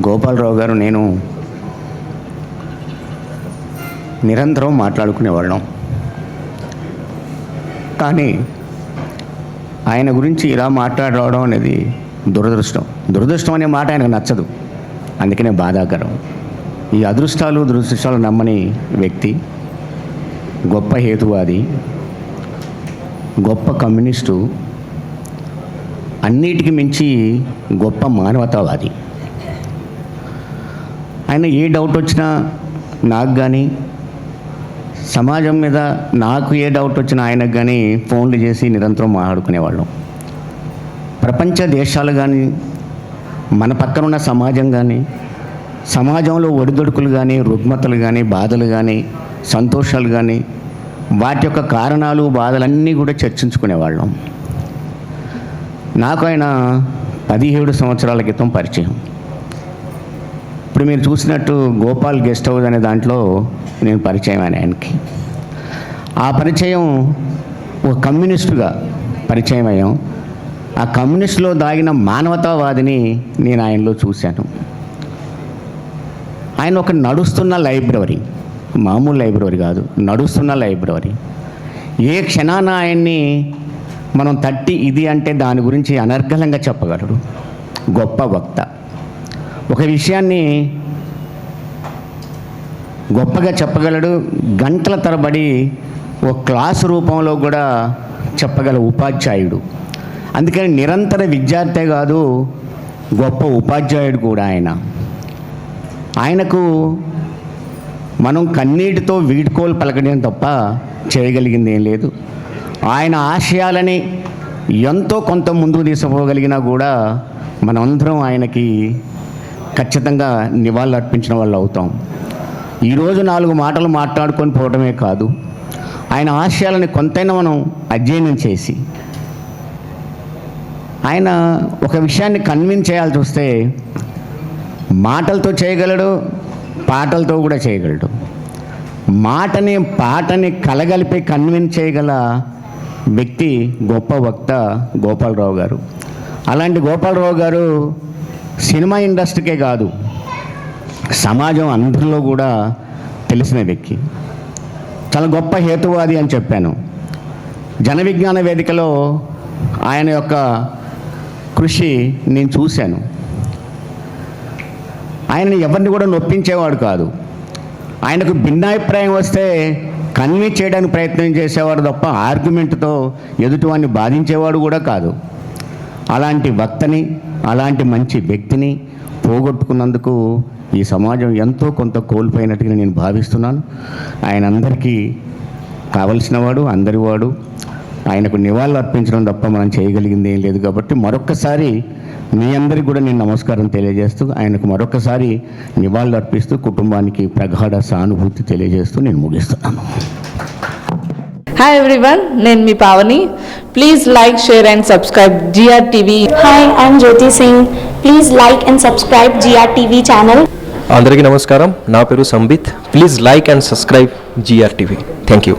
గోపాలరావు గారు నేను నిరంతరం మాట్లాడుకునేవాళ్ళం. కానీ ఆయన గురించి ఇలా మాట్లాడడం అనేది దురదృష్టం అనే మాట ఆయనకు నచ్చదు. అందుకనే బాధాకరం. ఈ అదృష్టాలు దురదృష్టాలు నమ్మని వ్యక్తి, గొప్ప హేతువాది, గొప్ప కమ్యూనిస్టు, అన్నిటికీ మించి గొప్ప మానవతావాది. ఆయన ఏ డౌట్ వచ్చినా నాకు కానీ, సమాజం మీద నాకు ఏ డౌట్ వచ్చినా ఆయనకు కానీ ఫోన్లు చేసి నిరంతరం మాట్లాడుకునేవాళ్ళం. ప్రపంచ దేశాలు కానీ, మన పక్కనున్న సమాజం కానీ, సమాజంలో ఒడిదొడుకులు కానీ, రుగ్మతలు కానీ, బాధలు కానీ, సంతోషాలు కానీ, వాటి యొక్క కారణాలు బాధలన్నీ కూడా చర్చించుకునేవాళ్ళం. నాకు ఆయన 17 సంవత్సరాల క్రితం పరిచయం. ఇప్పుడు మీరు చూసినట్టు గోపాల్ గెస్ట్ హౌస్ అనే దాంట్లో నేను పరిచయం ఆయనకి. ఆ పరిచయం ఒక కమ్యూనిస్టుగా పరిచయం అయ్యాం. ఆ కమ్యూనిస్టులో దాగిన మానవతావాదిని నేను ఆయనలో చూశాను. ఆయన ఒక నడుస్తున్న లైబ్రరీ, మామూలు లైబ్రరీ కాదు, నడుస్తున్న లైబ్రరీ. ఏ క్షణాన ఆయన్ని మనం తట్టి ఇది అంటే దాని గురించి అనర్గళంగా చెప్పగలడు. గొప్ప వక్త. ఒక విషయాన్ని గొప్పగా చెప్పగలడు. గంటల తరబడి ఒక క్లాసు రూపంలో కూడా చెప్పగల ఉపాధ్యాయుడు. అందుకని నిరంతర విద్యార్థే కాదు, గొప్ప ఉపాధ్యాయుడు కూడా ఆయన. ఆయనకు మనం కన్నీటితో వీడ్కోలు పలకడం తప్ప చేయగలిగింది ఏం లేదు. ఆయన ఆశయాలని ఎంతో కొంత ముందుకు తీసుకుపోగలిగినా కూడా మనమందరం ఆయనకి ఖచ్చితంగా నివాళులు అర్పించిన వాళ్ళు అవుతాం. ఈరోజు 4 మాటలు మాట్లాడుకొని పోవడమే కాదు, ఆయన ఆశయాలని కొంతైనా మనం అధ్యయనం చేసి, ఆయన ఒక విషయాన్ని కన్విన్స్ చేయాల్సి వస్తే మాటలతో చేయగలడు, పాటలతో కూడా చేయగలడు. పాటని కలగలిపి కన్విన్స్ చేయగల వ్యక్తి గొప్ప వక్త గోపాలరావు గారు. అలాంటి గోపాలరావు గారు సినిమా ఇండస్ట్రీకే కాదు, సమాజం అందరిలో కూడా తెలిసిన వ్యక్తి. చాలా గొప్ప హేతువాది అని చెప్పాను. జన విజ్ఞాన వేదికలో ఆయన యొక్క కృషి నేను చూశాను. ఆయనని ఎవరిని కూడా నొప్పించేవాడు కాదు. ఆయనకు భిన్నాభిప్రాయం వస్తే కన్విన్స్ చేయడానికి ప్రయత్నం చేసేవాడు తప్ప ఆర్గ్యుమెంట్తో ఎదుటివాడిని బాధించేవాడు కూడా కాదు. అలాంటి వక్తని, అలాంటి మంచి వ్యక్తిని పోగొట్టుకున్నందుకు ఈ సమాజం ఎంతో కొంత కోల్పోయినట్టుగా నేను భావిస్తున్నాను. ఆయన అందరికీ కావలసినవాడు, అందరివాడు. ఆయనకు నివాళులు అర్పించడం తప్ప మనం చేయగలిగింది ఏం లేదు. కాబట్టి మరొక్కసారి మీ అందరికీ కూడా నేను నమస్కారం తెలియజేస్తూ, ఆయనకు మరొకసారి నివాళులు అర్పిస్తూ, కుటుంబానికి ప్రగాఢ సానుభూతి తెలియజేస్తూ నేను ముగిస్తున్నాను. హాయ్ ఎవ్రీవన్, నేను మీ Pavani. Please like, share and subscribe GRTV. Hi, I'm Jyoti Singh. Please like and subscribe GRTV channel. అందరికీ నమస్కారం. నా పేరు Sambit. Please like and subscribe GRTV. Thank you.